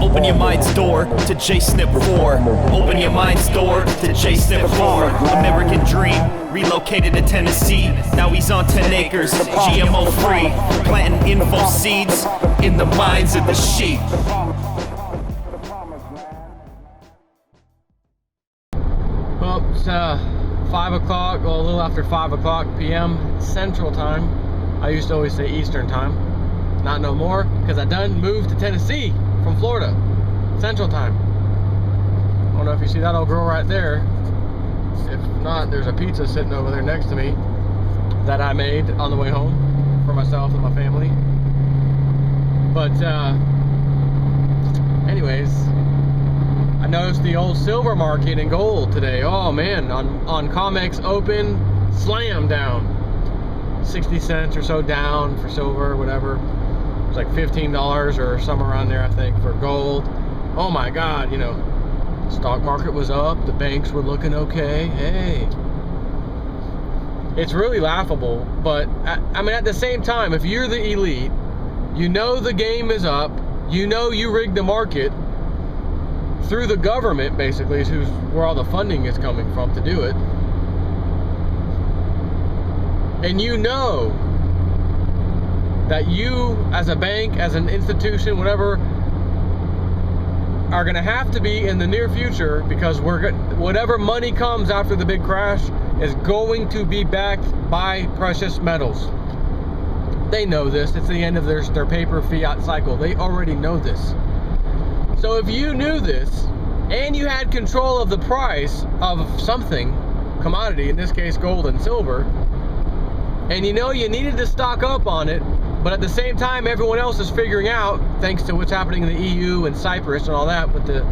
Open your mind's door to J-Snip 4. Open your mind's door to J-Snip 4. American dream, relocated to Tennessee. Now he's on 10 acres, GMO free. Planting info seeds in the minds of the sheep. Well, it's 5 o'clock, well, a little after 5 o'clock p.m. Central Time. I used to always say Eastern Time. Not no more, because I done moved to Tennessee from Florida. Central Time. I don't know if you see that old girl right there. If not, there's a pizza sitting over there next to me that I made on the way home for myself and my family. But anyways, I noticed the old silver market in gold today. Oh man, on COMEX open, slam down. 60 cents or so down for silver, whatever. It was like $15 or somewhere around there, I think, for gold. Oh my God, you know, stock market was up, the banks were looking okay. Hey, it's really laughable. But I mean, at the same time, if you're the elite, you know the game is up, you know you rigged the market through the government, basically, is where all the funding is coming from to do it. And you know that you, as a bank, as an institution, whatever, are going to have to be in the near future, because whatever money comes after the big crash is going to be backed by precious metals. They know this. It's the end of their paper fiat cycle. They already know this. So if you knew this and you had control of the price of something, commodity, in this case gold and silver, and you know you needed to stock up on it, but at the same time everyone else is figuring out, thanks to what's happening in the EU and Cyprus and all that, with the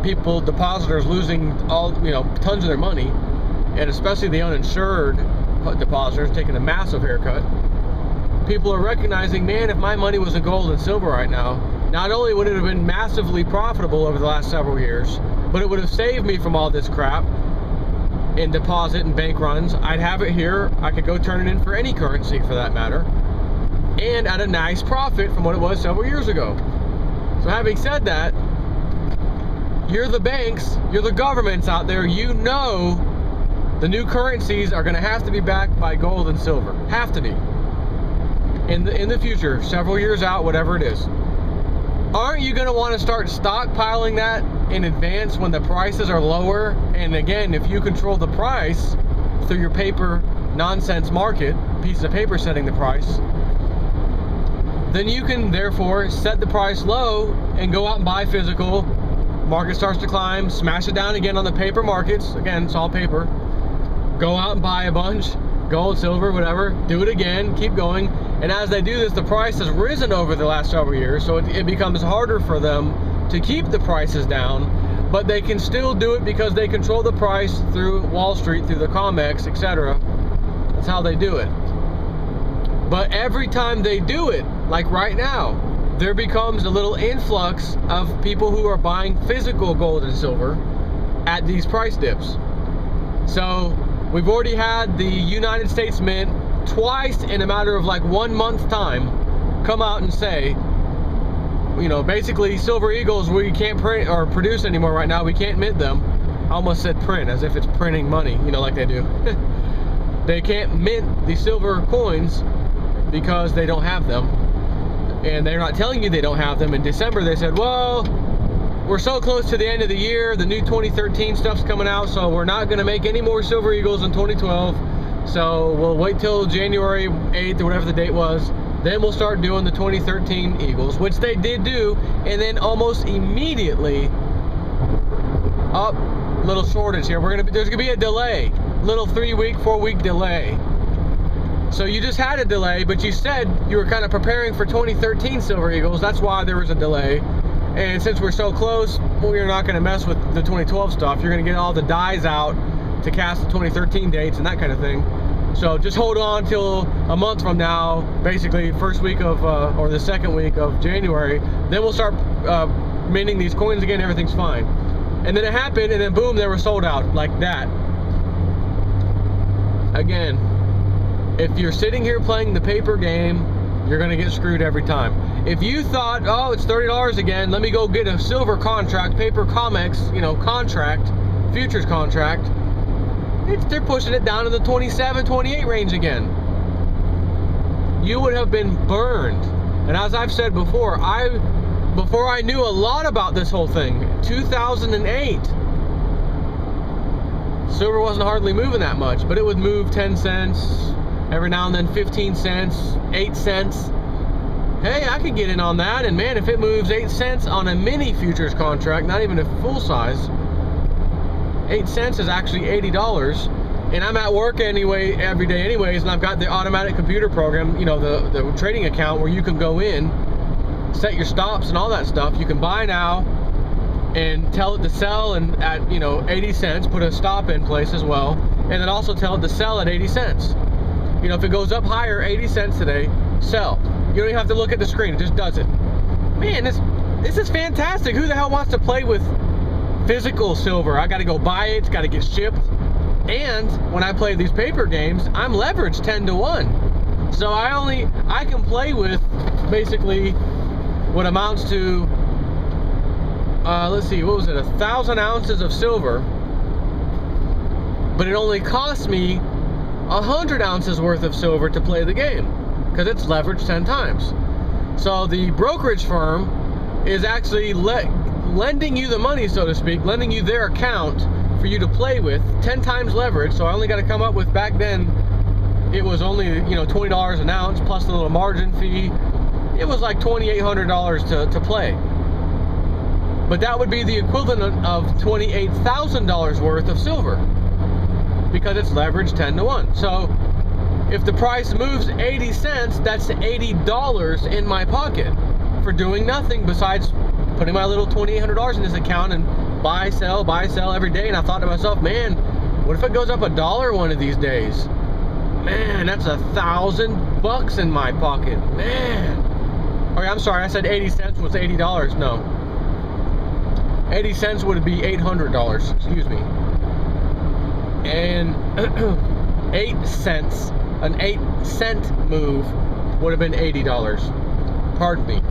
people, depositors losing all, you know, tons of their money, and especially the uninsured depositors taking a massive haircut. People are recognizing, man, if my money was in gold and silver right now, not only would it have been massively profitable over the last several years, but it would have saved me from all this crap in deposit and bank runs. I'd have it here. I could go turn it in for any currency for that matter, and at a nice profit from what it was several years ago. So having said that, you're the banks, you're the governments out there, you know the new currencies are going to have to be backed by gold and silver. Have to be. In the future, several years out, whatever it is. Aren't you going to want to start stockpiling that in advance when the prices are lower? And again, if you control the price through your paper nonsense market, piece of paper setting the price, then you can therefore set the price low and go out and buy physical. Market starts to climb, smash it down again on the paper markets. Again, it's all paper. Go out and buy a bunch, gold, silver, whatever, do it again, keep going. And as they do this, the price has risen over the last several years, so it becomes harder for them to keep the prices down, but they can still do it because they control the price through Wall Street, through the COMEX, etc. That's how they do it. But every time they do it, like right now, there becomes a little influx of people who are buying physical gold and silver at these price dips. So we've already had the United States Mint twice in a matter of like 1 month's time come out and say, you know, basically silver eagles we can't print or produce anymore right now, we can't mint them. I almost said print, as if it's printing money, you know, like they do. They can't mint the silver coins because they don't have them, and they're not telling you they don't have them. In December they said, well, we're so close to the end of the year, the new 2013 stuff's coming out, so we're not going to make any more silver eagles in 2012. So we'll wait till January 8th or whatever the date was. Then we'll start doing the 2013 Eagles, which they did do. And then almost immediately, little shortage here. There's gonna be a delay, little 3-week, 4-week delay. So you just had a delay, but you said you were kind of preparing for 2013 Silver Eagles. That's why there was a delay. And since we're so close, well, you're not gonna mess with the 2012 stuff. You're gonna get all the dies out to cast the 2013 dates and that kind of thing. So just hold on till a month from now, basically first week of or the second week of January. Then we'll start minting these coins again. Everything's fine. And then it happened, and then boom, they were sold out like that. Again, if you're sitting here playing the paper game, you're gonna get screwed every time. if you thought, oh, it's $30 again, let me go get a silver contract, paper COMEX, contract, futures contract, they're pushing it down to the 27, 28 range again. You would have been burned. And as I've said before, before I knew a lot about this whole thing, 2008, silver wasn't hardly moving that much, but it would move 10 cents, every now and then 15 cents, 8 cents. Hey, I could get in on that, and man, if it moves 8 cents on a mini futures contract, not even a full size, 8 cents is actually $80. And I'm at work anyway, every day anyways, and I've got the automatic computer program, the trading account where you can go in, set your stops and all that stuff. You can buy now and tell it to sell and at 80 cents, put a stop in place as well, and then also tell it to sell at 80 cents. If it goes up higher, 80 cents today, sell. You don't even have to look at the screen, it just does it. Man, this is fantastic. Who the hell wants to play with physical silver? I gotta go buy it, it's gotta get shipped. And when I play these paper games, I'm leveraged 10 to 1. So I can play with basically what amounts to, let's see, what was it, 1,000 ounces of silver, but it only cost me 100 ounces worth of silver to play the game, because it's leveraged 10 times. So the brokerage firm is actually lending you the money, so to speak, lending you their account for you to play with, 10 times leverage. So I only got to come up with, back then it was only $20 an ounce plus a little margin fee. It was like $2,800 to play, but that would be the equivalent of $28,000 worth of silver, because it's leveraged 10 to 1. So if the price moves 80 cents, that's $80 in my pocket for doing nothing besides putting my little $2,800 in this account and buy, sell every day. And I thought to myself, man, what if it goes up $1 one of these days? Man, that's $1,000 in my pocket, man. Okay, I'm sorry, I said 80 cents was $80. No, 80 cents would be $800, excuse me. And 8 cents, an 8 cent move would have been $80. Pardon me.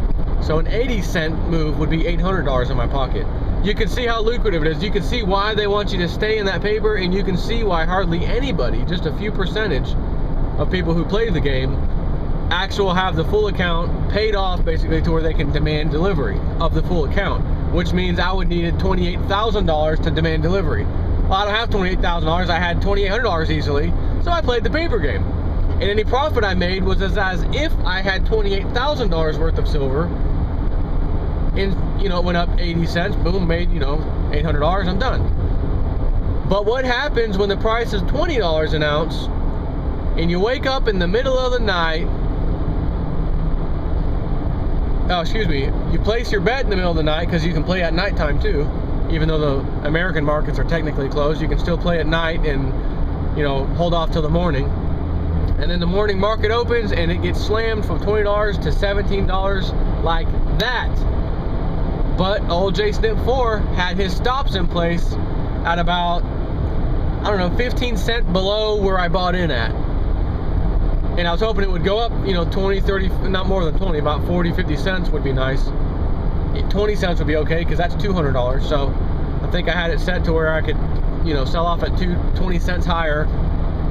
So an 80 cent move would be $800 in my pocket. You can see how lucrative it is. You can see why they want you to stay in that paper, and you can see why hardly anybody, just a few percentage of people who play the game, actually have the full account paid off basically to where they can demand delivery of the full account, which means I would need $28,000 to demand delivery. Well, I don't have $28,000. I had $2,800 easily, so I played the paper game. And any profit I made was as if I had $28,000 worth of silver. And it went up 80 cents, boom, made $800, I'm done. But what happens when the price is $20 an ounce and you wake up in the middle of the night, you place your bet in the middle of the night, because you can play at nighttime too, even though the American markets are technically closed, you can still play at night and hold off till the morning. And then the morning market opens and it gets slammed from $20 to $17 like that. But old JSnip4 had his stops in place at about, 15 cents below where I bought in at. And I was hoping it would go up, 20, 30, not more than 20, about 40, 50 cents would be nice. 20 cents would be okay, because that's $200. So I think I had it set to where I could, sell off at 20 cents higher.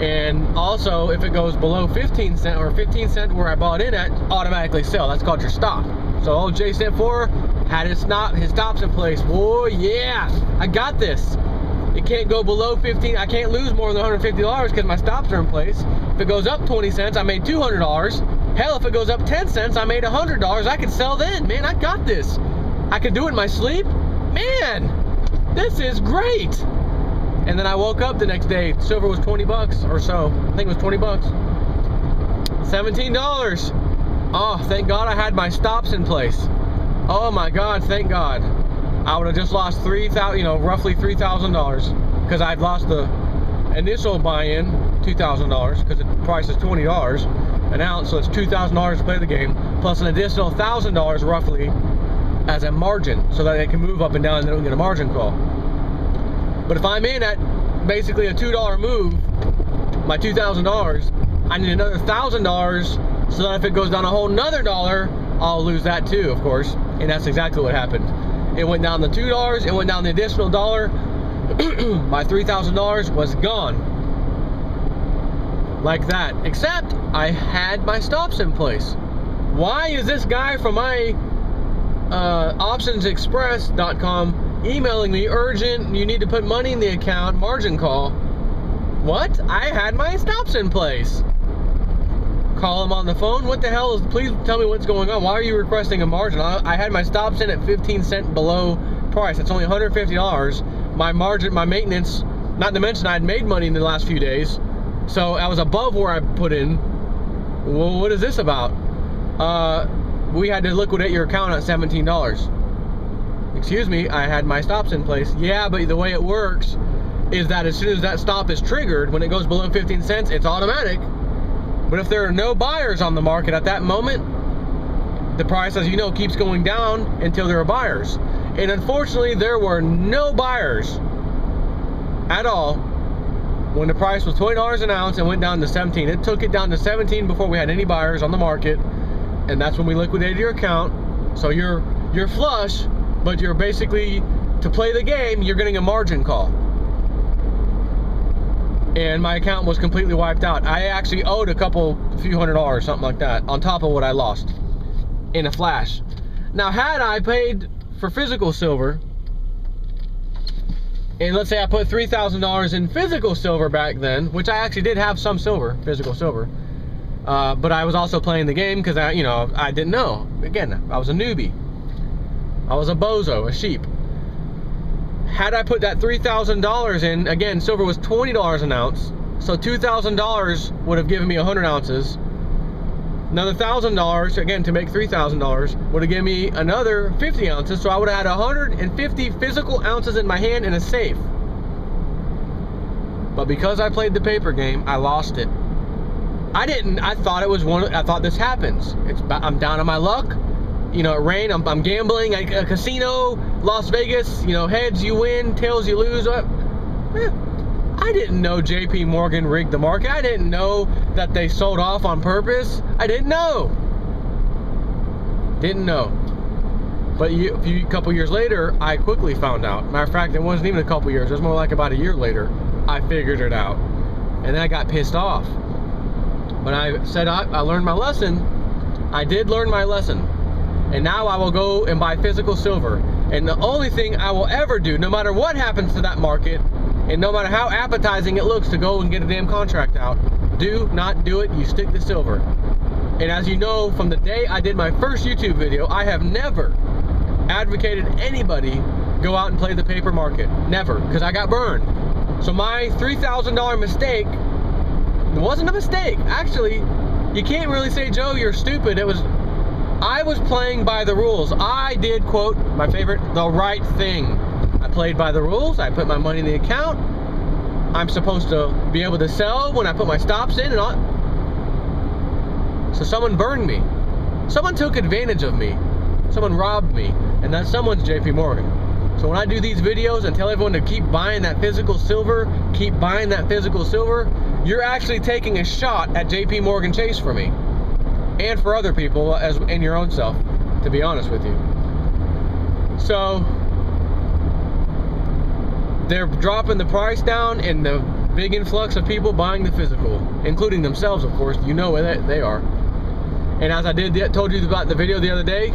And also, if it goes below 15 cents or 15 cents where I bought in at, automatically sell. That's called your stop. So old JSnip4 had his stops in place. Oh yeah, I got this. It can't go below 15. I can't lose more than $150 because my stops are in place. If it goes up 20 cents, I made $200. Hell, if it goes up 10 cents, I made $100. I can sell then. Man, I got this. I can do it in my sleep. Man, this is great. And then I woke up the next day. Silver was 20 bucks or so. I think it was 20 bucks. $17. Oh, thank God I had my stops in place. Oh my God, thank God. I would have just lost roughly $3,000, because I'd lost the initial buy-in, $2,000, because the price is $20 an ounce, so it's $2,000 to play the game, plus an additional $1,000 roughly as a margin, so that it can move up and down and they don't get a margin call. But if I'm in at basically a $2 move, my $2,000, I need another $1,000, so that if it goes down a whole nother dollar, I'll lose that too, of course. And that's exactly what happened. It went down to $2, it went down the additional dollar. My $3,000 was gone. Like that. Except I had my stops in place. Why is this guy from my optionsexpress.com emailing me urgent, you need to put money in the account, margin call? What? I had my stops in place. Call him on the phone. What the hell is, please tell me what's going on. Why are you requesting a margin? I had my stops in at 15 cents below price. It's only $150. My margin, my maintenance, not to mention I had made money in the last few days. So I was above where I put in. Well, what is this about? We had to liquidate your account at $17. Excuse me, I had my stops in place. Yeah, but the way it works is that as soon as that stop is triggered, when it goes below 15 cents, it's automatic. But if there are no buyers on the market at that moment, the price, as you know, keeps going down until there are buyers. And unfortunately, there were no buyers at all when the price was $20 an ounce and went down to 17. It took it down to 17 before we had any buyers on the market, and that's when we liquidated your account. So you're flush, but you're basically, to play the game, you're getting a margin call. And my account was completely wiped out. I actually owed a few $100, something like that, on top of what I lost in a flash. Now, had I paid for physical silver, and let's say I put $3,000 in physical silver back then, which I actually did have some silver, physical silver, but I was also playing the game because I didn't know. Again, I was a newbie. I was a bozo, a sheep. Had I put that $3,000 in, again, silver was $20 an ounce, so $2,000 would have given me 100 ounces. Another $1,000, again, to make $3,000, would have given me another 50 ounces, so I would have had 150 physical ounces in my hand in a safe. But because I played the paper game, I lost it. I thought this happens. I'm down on my luck. You know, it rained, I'm gambling, a casino, Las Vegas, heads you win, tails you lose. I didn't know JP Morgan rigged the market. I didn't know that they sold off on purpose. I didn't know. But a couple years later, I quickly found out. Matter of fact, it wasn't even a couple years. It was more like about a year later. I figured it out. And then I got pissed off. But I said I learned my lesson. I did learn my lesson. And now I will go and buy physical silver. And the only thing I will ever do, no matter what happens to that market, and no matter how appetizing it looks to go and get a damn contract out, do not do it. You stick to silver. And as you know, from the day I did my first YouTube video, I have never advocated anybody go out and play the paper market. Never, because I got burned. So my $3,000 mistake wasn't a mistake. Actually, you can't really say, Joe, you're stupid. I was playing by the rules. I did, quote, my favorite, the right thing. I played by the rules. I put my money in the account. I'm supposed to be able to sell when I put my stops in and all. So someone burned me. Someone took advantage of me. Someone robbed me. And that someone's JP Morgan. So when I do these videos and tell everyone to keep buying that physical silver, you're actually taking a shot at JP Morgan Chase for me. And for other people, as in your own self, to be honest with you. So they're dropping the price down, and the big influx of people buying the physical, including themselves, of course. You know where they are. And as I told you about the video the other day,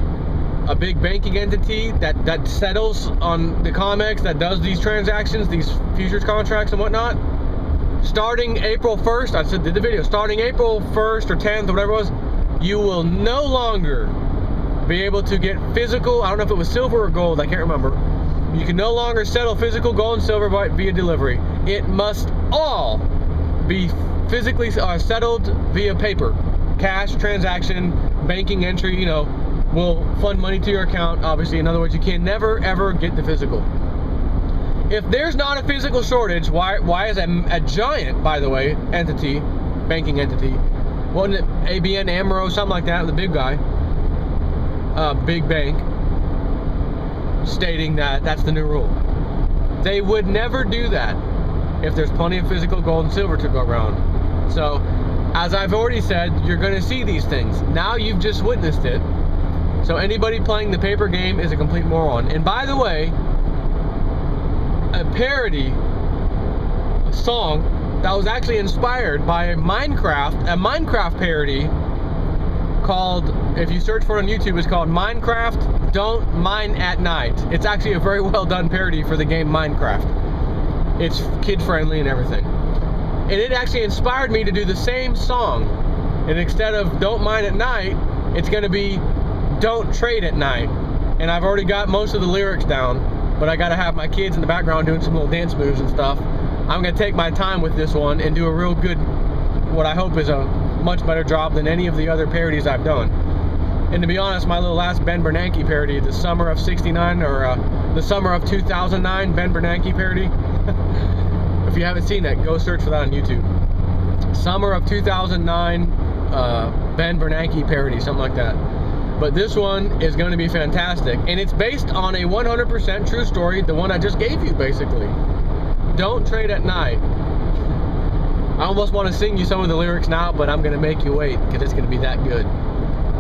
a big banking entity that settles on the COMEX, that does these transactions, these futures contracts and whatnot, starting April 1st, did the video, starting April 1st or 10th or whatever it was, you will no longer be able to get physical, I don't know if it was silver or gold, I can't remember. You can no longer settle physical gold and silver via delivery. It must all be physically settled via paper. Cash, transaction, banking entry, will fund money to your account, obviously. In other words, you can never, ever get the physical. If there's not a physical shortage, why is a giant, by the way, entity, banking entity, wasn't it ABN AMRO, something like that, the big guy, big bank, stating that that's the new rule. They would never do that if there's plenty of physical gold and silver to go around. So, as I've already said, you're going to see these things. Now you've just witnessed it. So anybody playing the paper game is a complete moron. And by the way, a parody song that was actually inspired by a Minecraft parody called, if you search for it on YouTube, it's called Minecraft Don't Mine at Night. It's actually a very well done parody for the game Minecraft. It's kid friendly and everything. And it actually inspired me to do the same song. And instead of Don't Mine at Night, it's gonna be Don't Trade at Night. And I've already got most of the lyrics down, but I gotta have my kids in the background doing some little dance moves and stuff. I'm gonna take my time with this one and do a real good, what I hope is a much better job than any of the other parodies I've done. And to be honest, my little last Ben Bernanke parody, the summer of '69 or the summer of 2009 Ben Bernanke parody. If you haven't seen that, go search for that on YouTube. Summer of 2009 Ben Bernanke parody, something like that. But this one is going to be fantastic, and it's based on a 100% true story, the one I just gave you, basically. Don't trade at night. I almost want to sing you some of the lyrics now, but I'm going to make you wait, because it's going to be that good.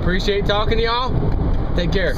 Appreciate talking to y'all. Take care.